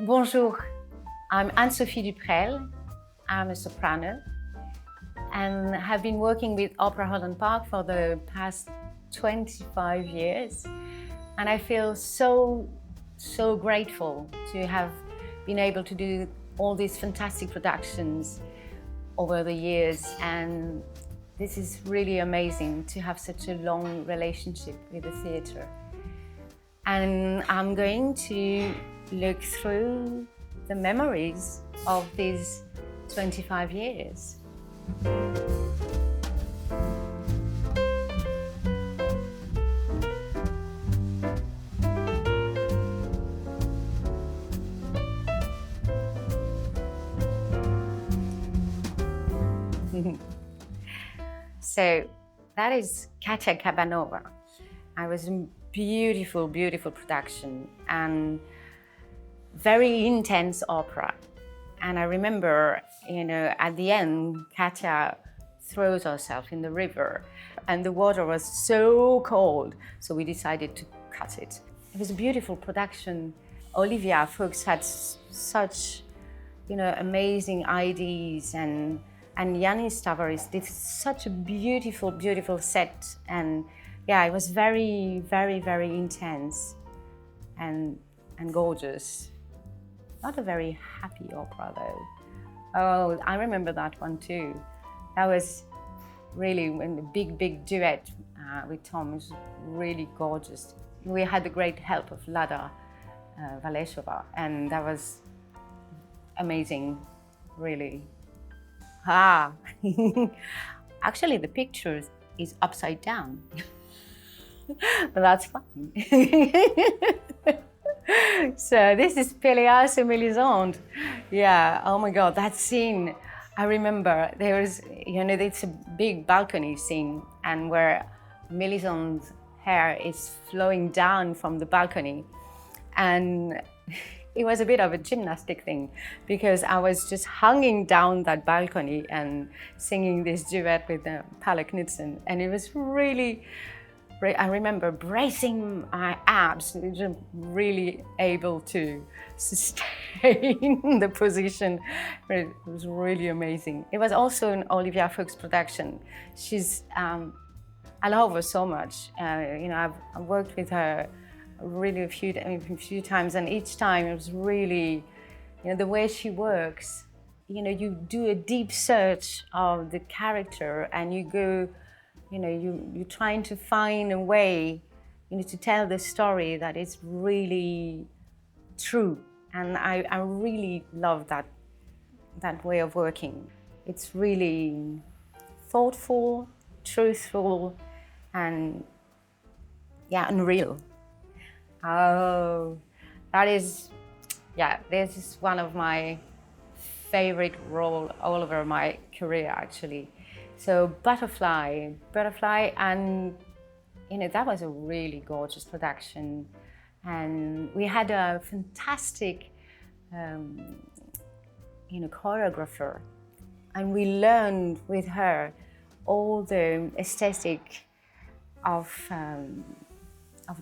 Bonjour, I'm Sophie Duprels. I'm a soprano and have been working with Opera Holland Park for the past 25 years. And I feel so grateful to have been able to do all these fantastic productions over the years. And this is really amazing to have such a long relationship with the theatre. And I'm going to look through the memories of these 25 years. So that is Katia Kabanova. I was a beautiful production and very intense opera. And I remember, at the end, Katia throws herself in the river and the water was so cold, so we decided to cut it. It was a beautiful production. Olivia Fuchs had such, amazing ideas, and Yanis Tavares did such a beautiful set. And yeah, it was very intense and gorgeous. Not a very happy opera though. Oh, I remember that one too. That was really when the big duet with Tom was really gorgeous. We had the great help of Lada Valeshova, and that was amazing, really. Actually the picture is upside down, but that's fine. So this is Péléas et Mélisande. Yeah, oh my God, that scene. I remember there was, it's a big balcony scene, and where Mélisande's hair is flowing down from the balcony. And it was a bit of a gymnastic thing, because I was just hanging down that balcony and singing this duet with Palle Knudsen. And it was really, I remember bracing my abs, really able to sustain the position. It was really amazing. It was also an Olivia Fuchs production. I love her so much. I've worked with her really a few times, and each time it was really, the way she works. You do a deep search of the character, and you go, you're trying to find a way, to tell the story that is really true. And I really love that way of working. It's really thoughtful, truthful, and real. Oh, this is one of my favorite roles all over my career, actually. So Butterfly, and that was a really gorgeous production, and we had a fantastic, choreographer, and we learned with her all the aesthetic of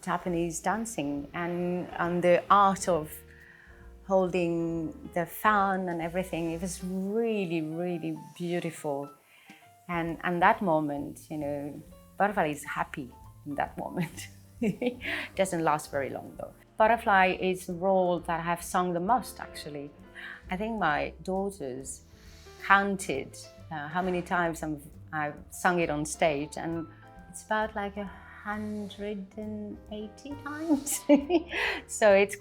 Japanese dancing and the art of holding the fan and everything. It was really beautiful. And that moment, Butterfly is happy in that moment. It doesn't last very long though. Butterfly is the role that I have sung the most, actually. I think my daughters counted how many times I've sung it on stage, and it's about like 180 times. So it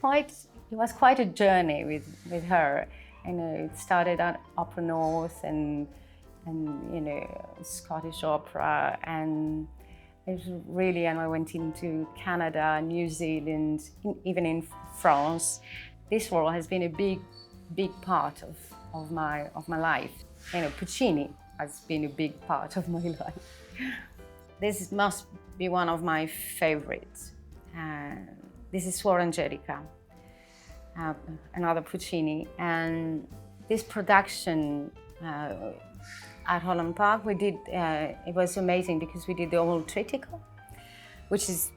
was quite a journey with her. It started at Opera North and Scottish opera, and it was really, and I went into Canada, New Zealand, even in France. This role has been a big part of my life. Puccini has been a big part of my life. This must be one of my favorites. This is Suor Angelica, another Puccini, and this production at Holland Park, we did, it was amazing because we did the whole trittico, which is,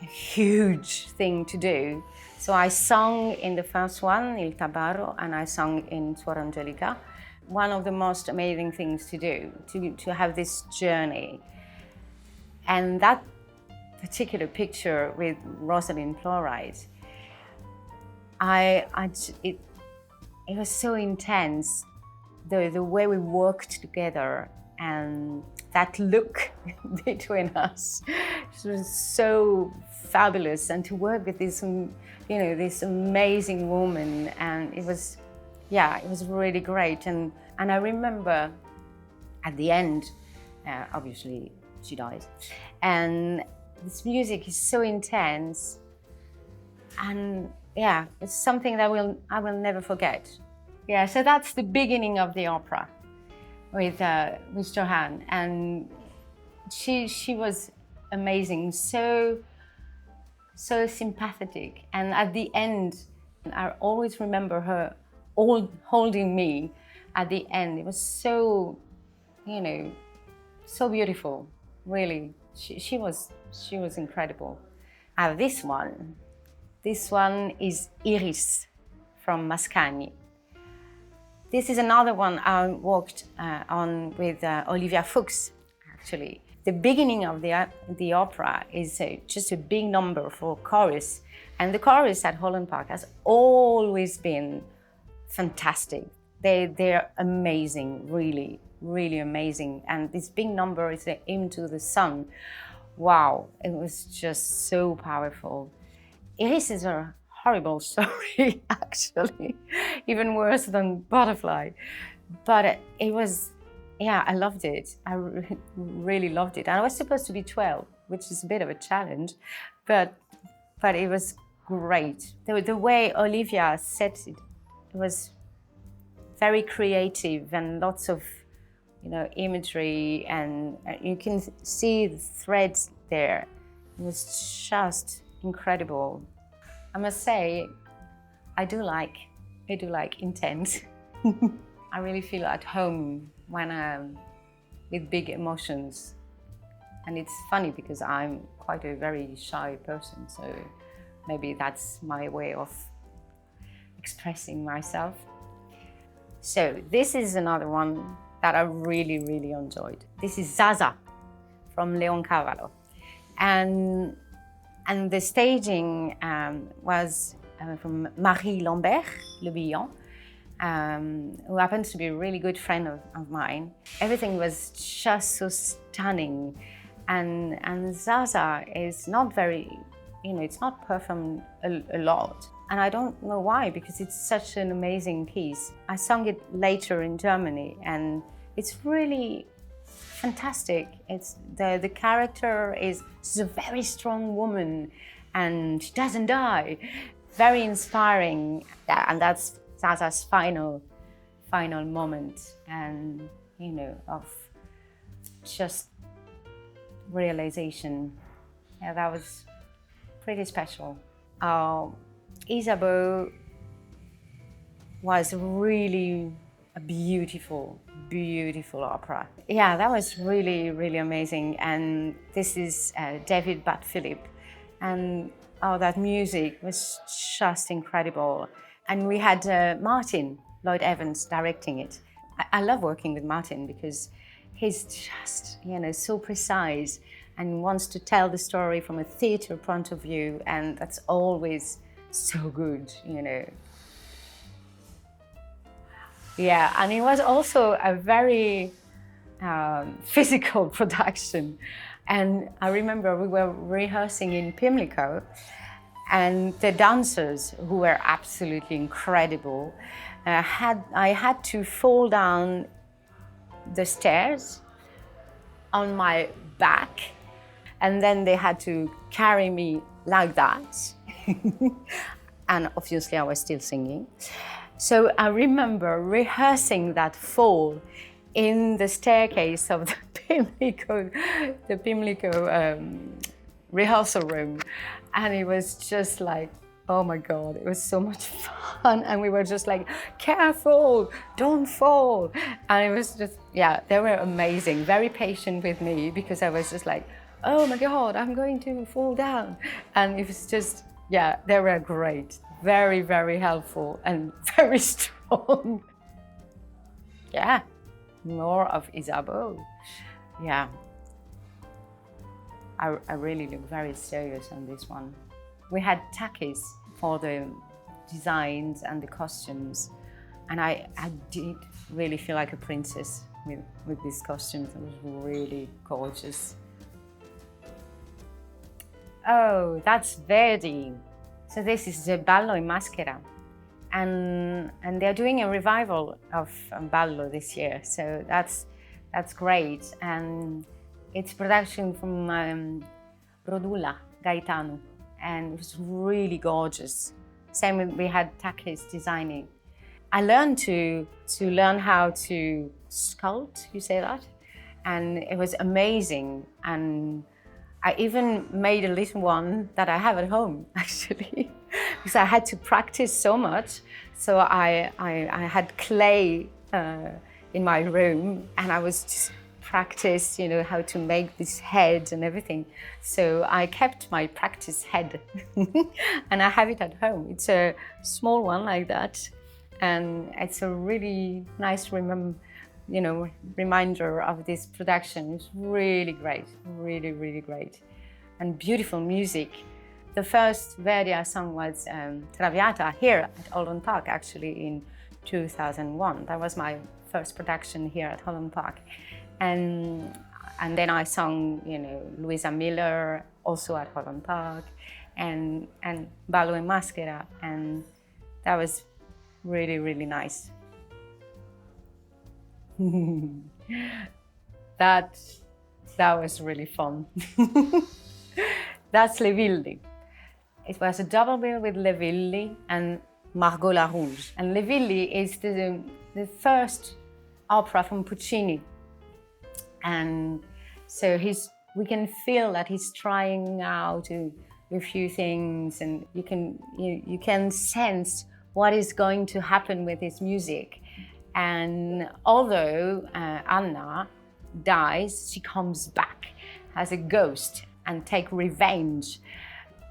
a huge thing to do. So I sung in the first one, Il Tabarro, and I sung in Suor Angelica. One of the most amazing things to do, to have this journey. And that particular picture with Rosalind Chloride, it was so intense, the way we worked together and that look between us. It was so fabulous, and to work with this, this amazing woman, and it was really great. And I remember at the end, obviously she died, and this music is so intense, and it's something that I will never forget. Yeah, so that's the beginning of the opera with Johann, and she was amazing, so sympathetic. And at the end, I always remember her holding me at the end. It was so, so beautiful, really. She was incredible. This one is Iris from Mascagni. This is another one I worked on with Olivia Fuchs, actually. The beginning of the opera is just a big number for chorus, and the chorus at Holland Park has always been fantastic. They're amazing, really, really amazing. And this big number is Into the Sun. Wow, it was just so powerful. Iris is a horrible story, actually, even worse than Butterfly. But it was, I loved it. I really loved it. And I was supposed to be 12, which is a bit of a challenge, but it was great. The way Olivia set it, it was very creative and lots of, imagery, and you can see the threads there. It was just incredible. I must say, I do like intense. I really feel at home when I'm with big emotions. And it's funny because I'm quite a very shy person, so maybe that's my way of expressing myself. So this is another one that I really, really enjoyed. This is Zazà from Leoncavallo. And the staging was from Marie Lambert Le Billon, who happens to be a really good friend of mine. Everything was just so stunning. And Zazà is not very, it's not performed a lot. And I don't know why, because it's such an amazing piece. I sung it later in Germany, and it's really fantastic. It's the character she's a very strong woman, and she doesn't die. Very inspiring, and that's Zazà's final moment, and of just realization. Yeah, that was pretty special. Isabeau was really a beautiful, beautiful opera. Yeah, that was really, really amazing. And this is David Bat-Philippe. And that music was just incredible. And we had Martin Lloyd Evans directing it. I love working with Martin because he's just, so precise and wants to tell the story from a theatre point of view. And that's always so good, Yeah, and it was also a very physical production. And I remember we were rehearsing in Pimlico, and the dancers, who were absolutely incredible, I had to fall down the stairs on my back, and then they had to carry me like that. And obviously I was still singing. So I remember rehearsing that fall in the staircase of the Pimlico rehearsal room. And it was just like, oh my God, it was so much fun. And we were just like, careful, don't fall. And it was just, they were amazing, very patient with me, because I was just like, oh my God, I'm going to fall down. And it was just, yeah, they were great. Very, very helpful and very strong. Yeah, more of Isabeau. Yeah. I really look very serious on this one. We had takis for the designs and the costumes, and I did really feel like a princess with these costumes. It was really gorgeous. Oh, that's Verdi. So this is the Ballo in Maschera, and they're doing a revival of Ballo this year. So that's great, and it's production from Rodula Gaetano, and it was really gorgeous. Same with, we had Takis designing. I learned to learn how to sculpt, you say that? And it was amazing. And I even made a little one that I have at home, actually, because I had to practice so much. So I had clay in my room, and I was just practice, you know, how to make this head and everything. So I kept my practice head and I have it at home. It's a small one like that. And it's a really nice reminder of this production. It's really great, really, really great. And beautiful music. The first Verdi I sung was Traviata here at Holland Park, actually in 2001. That was my first production here at Holland Park. And then I sung, you know, Luisa Miller, also at Holland Park, and Ballo in Maschera, and that was really, really nice. that was really fun. That's Le Villi. It was a double bill with Le Villi and Margot La Rouge. And Le Villi is the first opera from Puccini. And so we can feel that he's trying out a few things, and you can sense what is going to happen with his music. And although Anna dies, she comes back as a ghost and take revenge.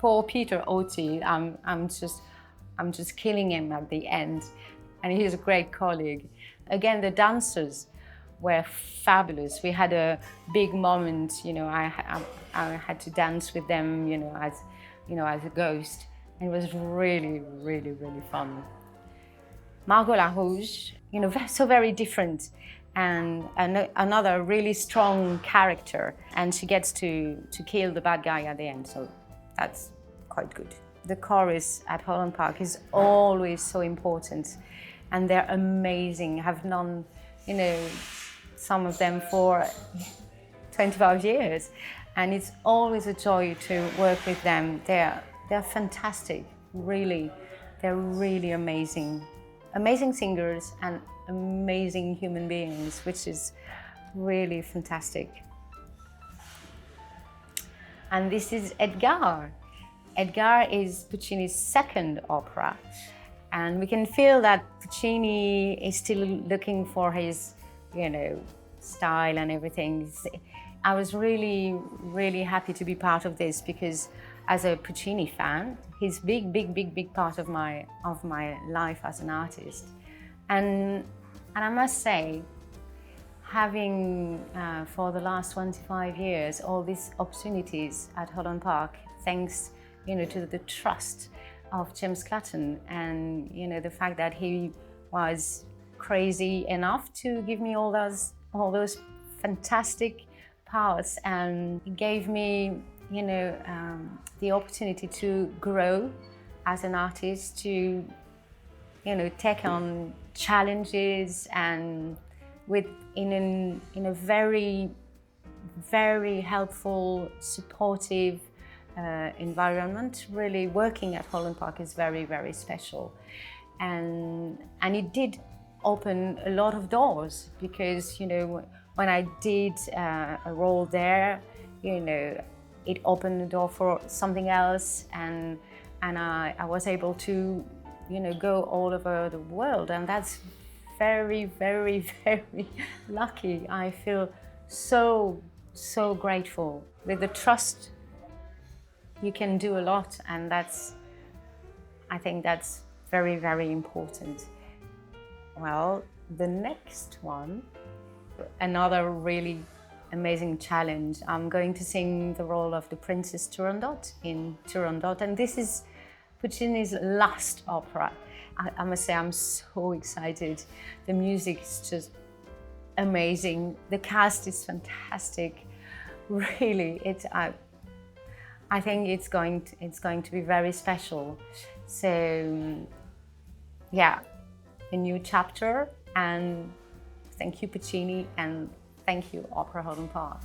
Poor Peter Oti, I'm just killing him at the end, and he's a great colleague. Again, the dancers were fabulous. We had a big moment, you know, I had to dance with them, as a ghost. And it was really, really, really fun. Margot La Rouge, so very different, and another really strong character. And she gets to kill the bad guy at the end, so that's quite good. The chorus at Holland Park is always so important, and they're amazing. I've known, some of them for 25 years, and it's always a joy to work with them. They're fantastic, really. They're really amazing. Amazing singers and amazing human beings, which is really fantastic. And this is Edgar. Edgar is Puccini's second opera, and we can feel that Puccini is still looking for his style and everything. I was really, really happy to be part of this, because as a Puccini fan, he's big part of my life as an artist. And I must say, having for the last 25 years all these opportunities at Holland Park, thanks to the trust of James Clatton, and the fact that he was crazy enough to give me all those fantastic parts, and he gave me the opportunity to grow as an artist, to take on challenges, and in a very, very helpful, supportive environment. Really, working at Holland Park is very, very special, and it did open a lot of doors, because when I did a role there, it opened the door for something else, and I was able to go all over the world, and that's very, very, very lucky. I feel so so grateful. With the trust, you can do a lot, and I think that's very, very important. Well, the next one, another really amazing challenge. I'm going to sing the role of the Princess Turandot in Turandot, and this is Puccini's last opera. I must say I'm so excited. The music is just amazing. The cast is fantastic. Really, I think it's going to be very special. So yeah, a new chapter, and thank you Puccini, and thank you Opera Holland Park.